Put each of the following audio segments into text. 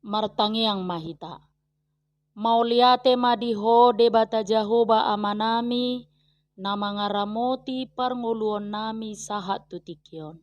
Martangiang mahita. Mauliate madiho debata Jahoba amanami na mga ramoti parnguluon nami sahat tutikyon.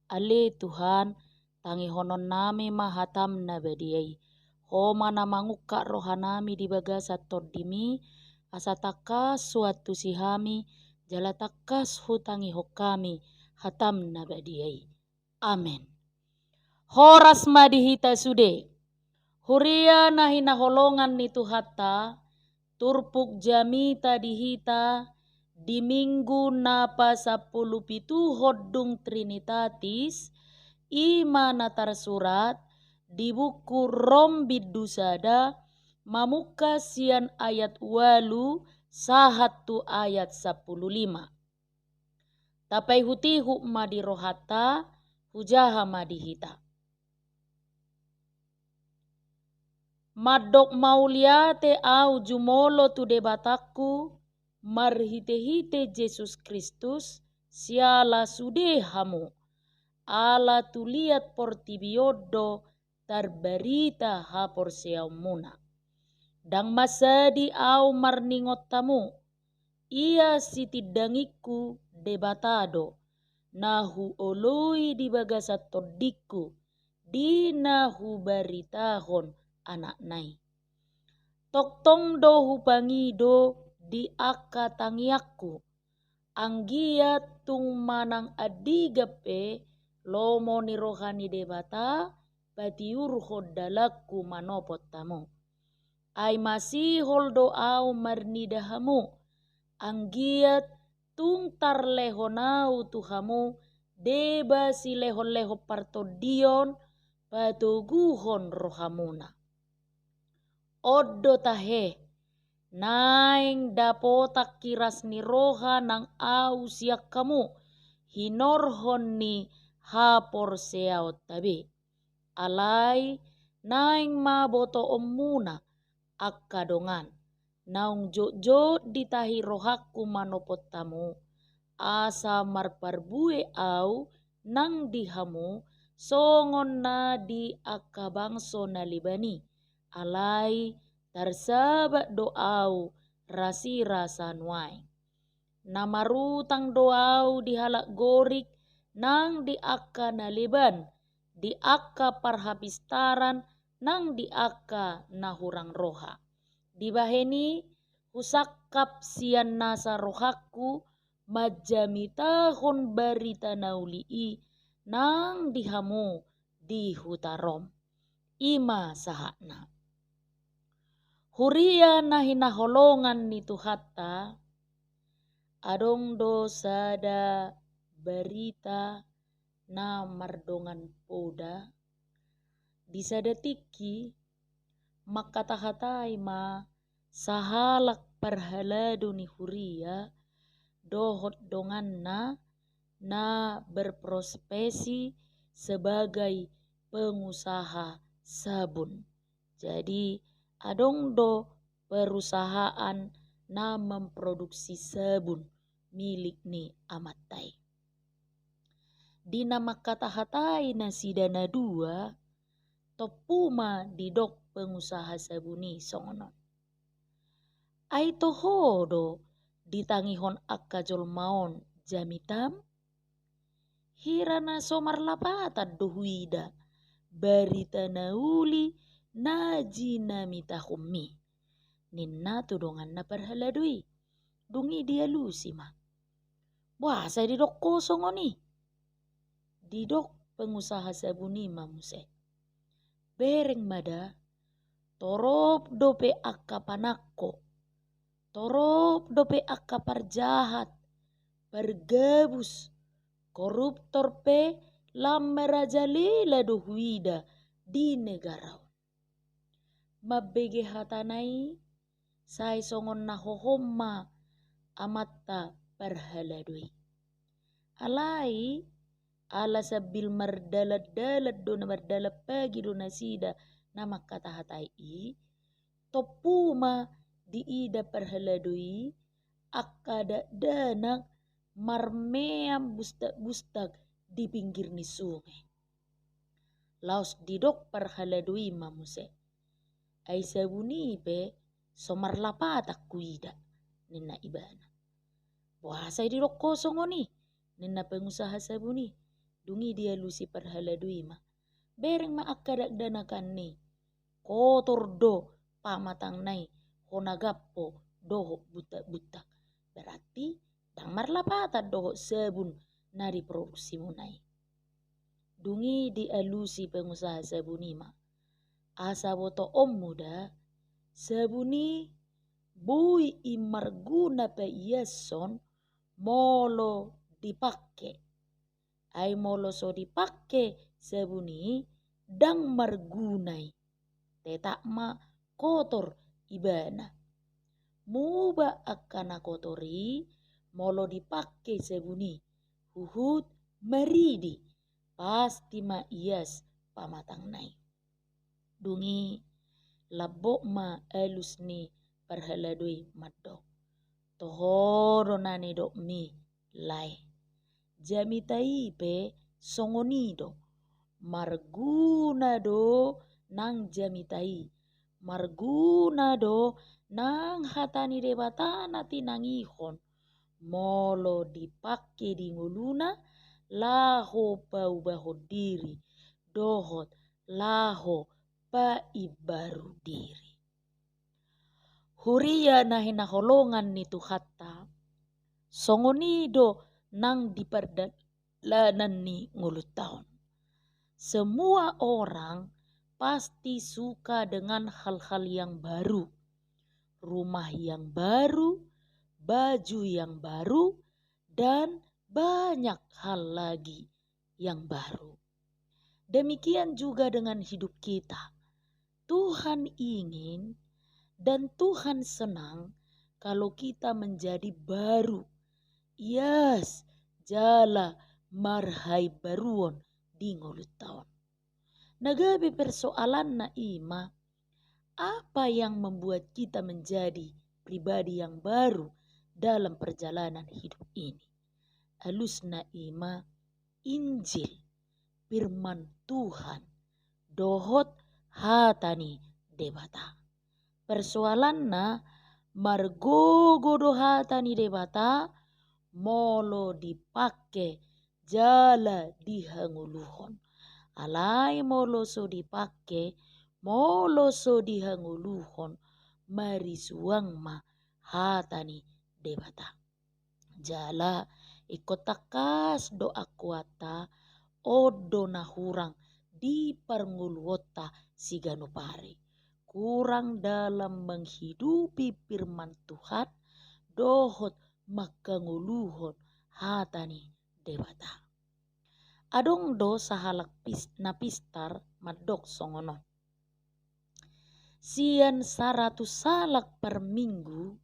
Ale Tuhan, tangihonon nami mahatam na badiay. Homa na manguka rohanami di bagasat tordimi, asatakas suatu sihami, jalatakas hutangi hokami, hatam na badiay. Amen. Horas madihita sude. Huria na hinaholongan ni Tuhata, turpuk jamita dihita, di minggu napa 17 hodung Trinitatis, ima na tersurat di buku Rom Bidusada, mamuka sian ayat 8 sahatu ayat 15. Tapai hutihu madirohata, hujaha madihita. Madok mauliate au jumolo tu debataku marhite-hite Yesus Kristus siala sudehamu ala tuliat portibiodo tarbarita hapor seamuna dang masadi au marningot tamu ia sitidangiku debatado nahu oloi di bagasat todiku di nahu baritahon anak nai. Toktong do hupangi do di aka tangiaku. Anggia tung manang adigape lomo ni rohani debata patiur hodalaku manopot tamu. Ay masih holdo au marnidahamu. Anggiat tung tarlehonau tuhamu deba si leho-leho partodion patuguhon rohamuna. Oddo tahe, naing dapotak kiras ni roha nang au siak kamu, hinorhon ni hapor seaot tabi. Alai, naing maboto omuna, akkadongan, naung jojo ditahi rohaku manopot tamu, asa marparbue au nang dihamu, songon na di akabangso na libani. Alai tarsabat doau rasi rasanwai. Namarutang doau dihalak gorik nang di akka naliban, di akka parhapistaran nang di akka nahurang roha. Di baheni husakap sian nasa rohaku majamitahon barita naulii nang dihamu di hutarom. Ima sahakna. Huria na hinaholongan ni Tuhata, adong dosada berita na mardongan poda, disadatiki makatahatai ma sahalak parhalado ni Huria, dohot dongan na berprofesi sebagai pengusaha sabun. Jadi adong do perusahaan na memproduksi sabun milik ni amatai. Di nama katahatai na sidana dua, topuma didok pengusaha sabuni songonon. Ai tohodo ditangihon akka jolmaon jamitam, hirana somar lapatan dohuida, barita nauli naji namita hummi. Ninna tudongan na parhaladui. Dungi dia lusi ma. Wah, saya didok kosong oni. Didok pengusaha sabuni mamuse. Bereng mada, torop dope akka panakko. Torop dope akka parjahat. Pergabus. Koruptor pe lamerajalila dohuida di negara. Mabege hatanai sai songon na hohomma amatta parhaladui. Alai ala sabil mardalad-dalad do na mardalad pagi do nasida na makatahatai topuma diida parhaladui akkada danak marmeam bustak-bustak di pinggir ni sungai. laos didok parhaladui mamuse. Ai sabuni pe somar lapata kuida nina ibana. Puasa didok kosong oni nina pengusaha sabuni. Dungi dia lusi parhaladui ma. Bereng ma akadak danakan ni. Kotor do pamatang nai honagappo doho buta-buta. Berarti dang marlapata doho sabun na diproduksi munai. Dungi dialusi pengusaha sabuni ma. Asa boto om muda sabuni bui imarguna pe iason molo dipake. Ai molo so dipake sabuni dang margunai. Tetak ma kotor ibana. Muba akana kotori molo dipake sabuni. Huhut maridi. Pasti ma ias pamatang nai. Dungi labok ma alus ni parhaladui madok. Tohoro nani dok mi lai. Jamitai pe songonido. Marguna do nang jamitai. Marguna do nang hatani debata nati nangihon. Molo dipake di nguluna laho pau baho diri. Dohot laho pa ibaru diri. Huria nahina holongan ni Tuhatta. Songonido nang diperdalanan ni ngulut tahun. Semua orang pasti suka dengan hal-hal yang baru. Rumah yang baru, baju yang baru, dan banyak hal lagi yang baru. Demikian juga dengan hidup kita. Tuhan ingin dan Tuhan senang kalau kita menjadi baru. Yes, jala marhai baruon di ngulut tahun. Nagabi persoalan na ima, apa yang membuat kita menjadi pribadi yang baru dalam perjalanan hidup ini? Alus na ima, Injil, firman Tuhan, dohot hatani debata. Persoalan na margogo do hatani debata, molo dipake jala dihanguluhon. Alai molo so dipake, molo so dihanguluhon, marisuang ma hatani debata. Jala ikotakas do akuata odo nahurang di parnguluota siganupari. Kurang dalam menghidupi firman Tuhan, dohot makanguluhon hatani debata. Adong do sahalak napistar madok songono. Sian 100 salak per minggu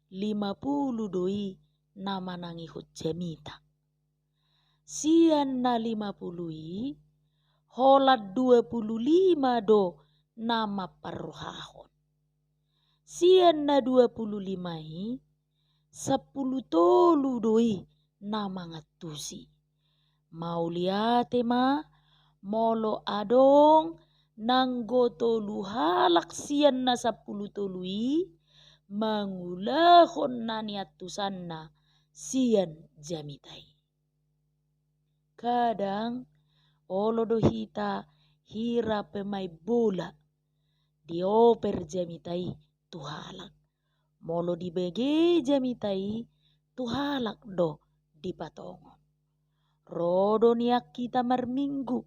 50 doi nama nangihut jamita. Sian na 50 holat 25 do nama parrohahon. Sian na 25 10 tolu doi nama ngatusi. Mau liate ma molo adong nanggo tolu halak sian na 10 tolui mangulahon na niatusanna sian jamitai. Kadang olo do hita hira pemai bola dioper jamitai tuhalak. Molo dibege jamitai tuhalak do dipatongon. Rodo niak kita marminggu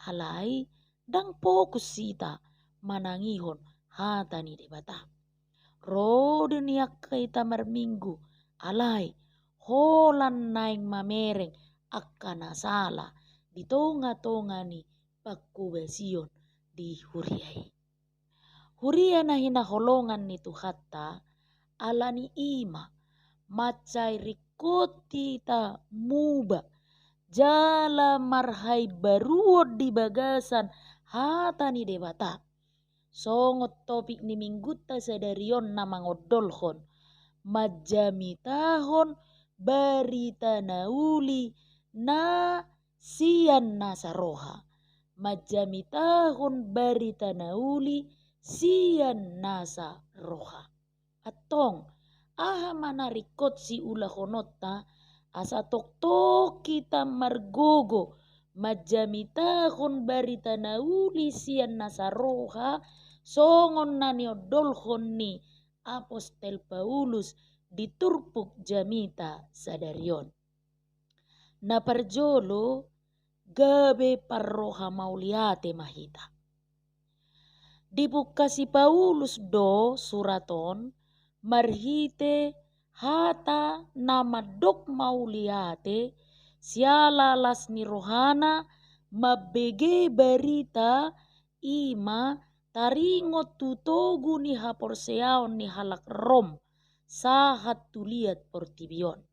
alai dang fokus sita manangihon hatani debata. Rodo niak kita marminggu alai holan naing mamereng akana sala di tonga-tonga ni pakkubasion di huriai. Huria na hinaholongan ni Tuhatta alani ima macai rikoti ta muba jala marhai baruot di bagasan hatani debata. Songot topik ni mingguta sadarion na mangodolhon majamitahon barita nauli na sian nasaroha majamitahon barita nauli sian nasa roha. Atong aha manarikot si ulahonota asa toktok kita margogo majamitahon barita nauli sian nasa roha songon naniodolhon ni Apostel Paulus diturpuk jamita sadarion. Na parjolo gabe parroha mauliate mahita. Dibuka si Paulus do suraton marhite hata nama dok mauliate sialalas ni rohana mabege barita ima taringot tutogu ni haporseaon ni halak rom sahat tuliat portibion.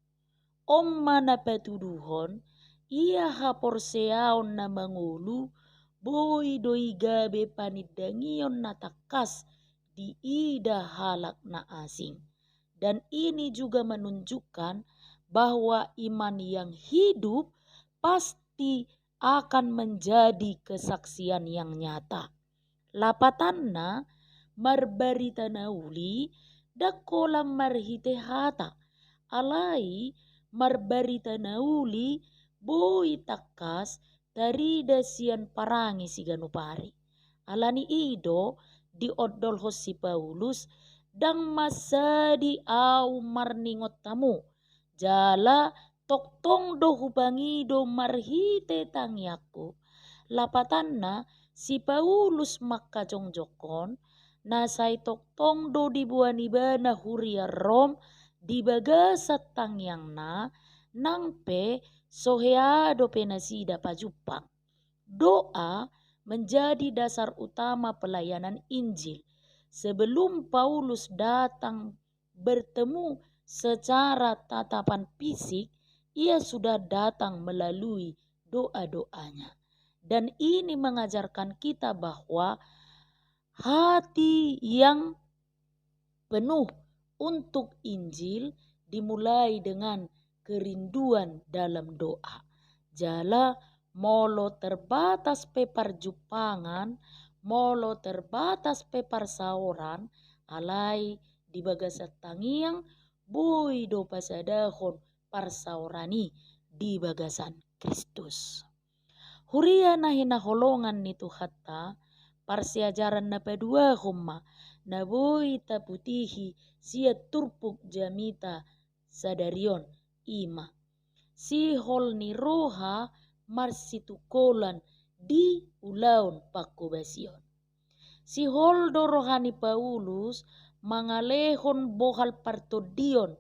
Mana patuduhon ia haporseaon na mangulu boy doi gabe panidangion na takas di ida halak na asing. Dan ini juga menunjukkan bahwa iman yang hidup pasti akan menjadi kesaksian yang nyata. Lapatanna marbarita nauli dakolam marhite hata alai marbarita nauli boy takas tarida sian parangi si ganupari. Alani ido di odol si Paulus dang masadi au marningot tamu. Jala toktong do hubangido marhite tangyaku. Lapatanna si Paulus makkajongjokon nasai toktong do dibuanibana huria Rom di bagasat tangyangna nangpe soheado penasida pajupang. Doa menjadi dasar utama pelayanan Injil. Sebelum Paulus datang bertemu secara tatapan fisik, ia sudah datang melalui doa-doanya. Dan ini mengajarkan kita bahwa hati yang penuh untuk Injil dimulai dengan kerinduan dalam doa. Jala molo terbatas peparjupangan, molo terbatas peparsaoran, alai di bagasat tangiang boy do pasadahon parsaorani di bagasan Kristus. Huria na hinaholongan nito hatta parsiajaran na padua humma na boy taputihi siya turpuk jamita sadarion ima. Si hol ni roha marsitukolan di ulaun pakubasion. Si hol do rohani Paulus mangalehon bohal partodion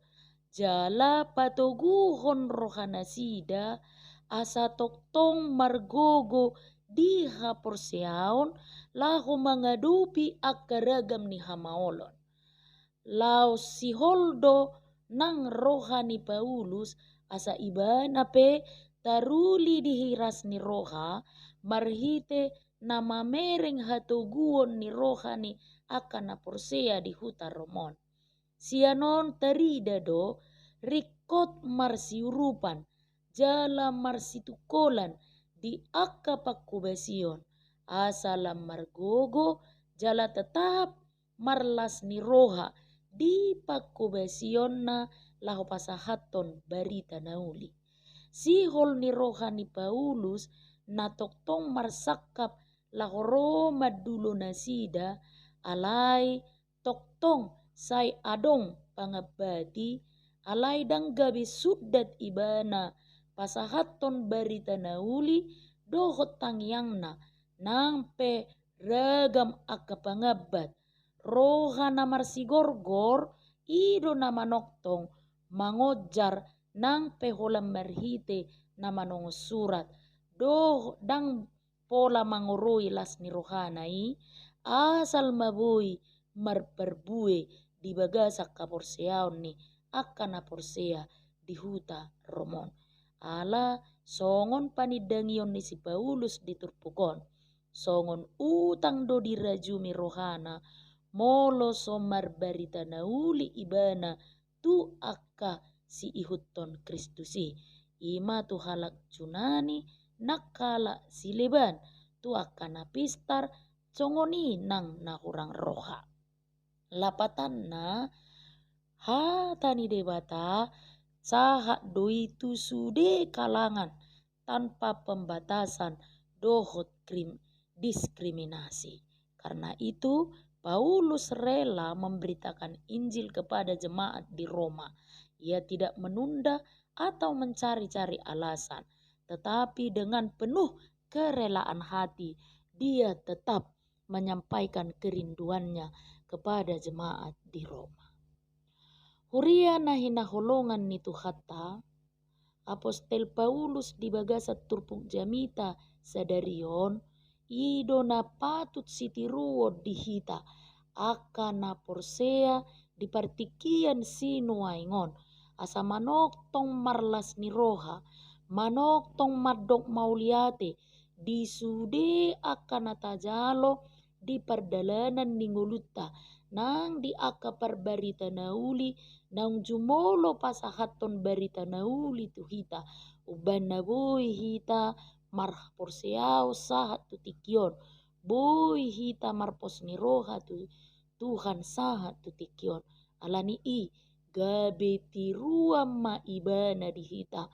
jala patoguhon rohana sida asa toktong margogo di haporseaon lahu mangadupi akaragam ni hamaolon. Lau si holdo nang rohani Paulus asa ibana pe taruli dihiras ni roha marhite nama mereng hatoguon ni rohani akan naporsea di huta Romon. Sianon tarida do rikot marsiurupan jala marsitukolan di akapakubasion asalam margogo jala tetap marlas ni roha di pakubasion na lahu pasahaton barita nauli. Si hol ni roha ni Paulus na toktong marsakap lahu Roma dulu nasida alai toktong say adong pangabati alai dang gabi sudat ibana pasahaton barita nauli dohot tangyangna nampe ragam akapangabat roha na marsigorgor ido na manoktong mangojar nang peholam marhite na manong surat do dang pola mangoroi las ni rohanai asal mabui marperbue di bagasak kaporseaon ni akan naporsea di huta Romon. Ala songon panidangion ni si Paulus diturpukon songon utang do dirajumi rohana molo somar barita nauli ibana tu akka si ihutton Kristusi ima tu halak junani nakala si leban tu akan napistar congoni nang nahurang roha. Lapatanna hatani debata sahat doi tu sude kalangan tanpa pembatasan dohot diskriminasi. Karena itu Paulus rela memberitakan Injil kepada jemaat di Roma. Ia tidak menunda atau mencari-cari alasan, tetapi dengan penuh kerelaan hati dia tetap menyampaikan kerinduannya kepada jemaat di Roma. Huria nahinaholongan nitu hatta Apostel Paulus di bagasa turpuk jamita sadarion idona patut sitiruo dihita akana porsea di partikian sinuaingon asa manok tong marlas ni roha manok tong madok mauliate di sude akana tajalo di perdalanan ningolutta nang di aka parbarita nauli nang jumolo pasahaton barita nauli tu hita uban na boy hita marh porseao sahat tu tikion boy hita marpos ni roha tu Tuhan sahat tu tikion alani i gabe tirua ma ibana di hita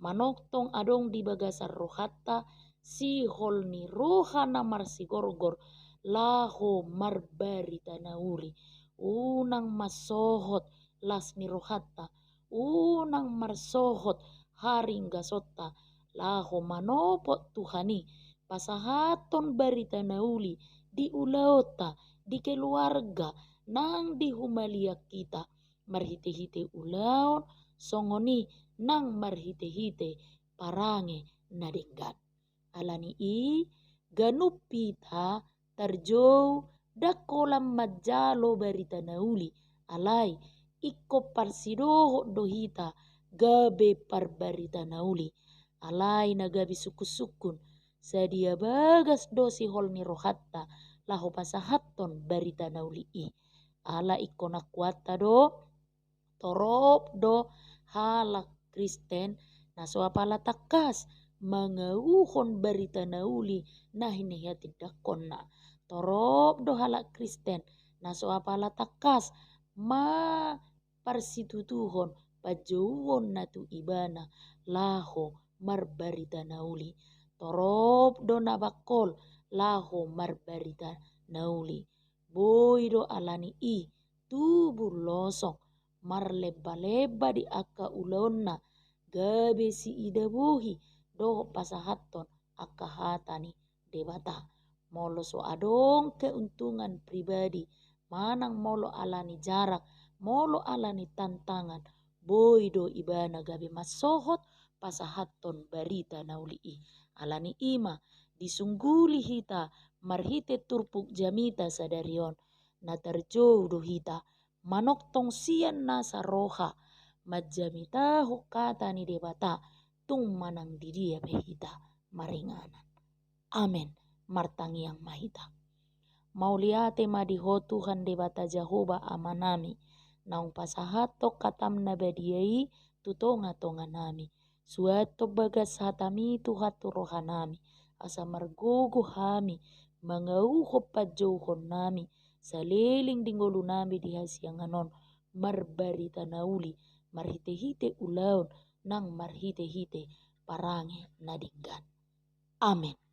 manoktong adong di bagasar rohatta si hol ni roha na marsigorgor laho marbarita nauli unang masohot las ni rohatta unang marsohot haring gasotta laho manopot Tuhani pasahaton barita nauli di ulaota di keluarga nang di humalia kita marhite-hite ulaon songoni nang marhite-hite parange nadenggan alani i ganupita tarjou dakolam majalo barita nauli alai ikko parsidoho dohita gabe parbarita nauli alai nagabi sukun sadia bagas dosi hol ni rohatta laho pasahatton barita nauli i ala ikko nakuata do torop do hala Kristen naso apala takas mangauhon barita nauli nahinehati dakonna torop do hala Kristen naso apala takas ma parsitutuhon pajouon natu ibana laho marbarita nauli torop do nabakol laho marbarita nauli boy do alani i tubur losong marleba-leba di aka ulaonna gabe si idabuhi do pasahatton aka hatani debata molo so adong keuntungan pribadi manang molo alani jarak molo alani tantangan boy do ibana gabe masohot pasahatton barita nauli i alani ima disungguli hita marhite turpuk jamita sadarion na tarjou do hita manok tong sian nasa roha majamita hukata ni debata tung manang didia behita maringanan amen martangiang mahita mauliate madiho Tuhan debata Jahoba amanami naung pasahato katam nabadiai tutonga-tonga nami suato bagas hatami tuhatu rohanami asa margogo hami mangauho pajouhon nami saliling dingolu nami di hasianganon marbarita nauli marhite-hite ulaon nang marhite-hite parange nadinggan amen.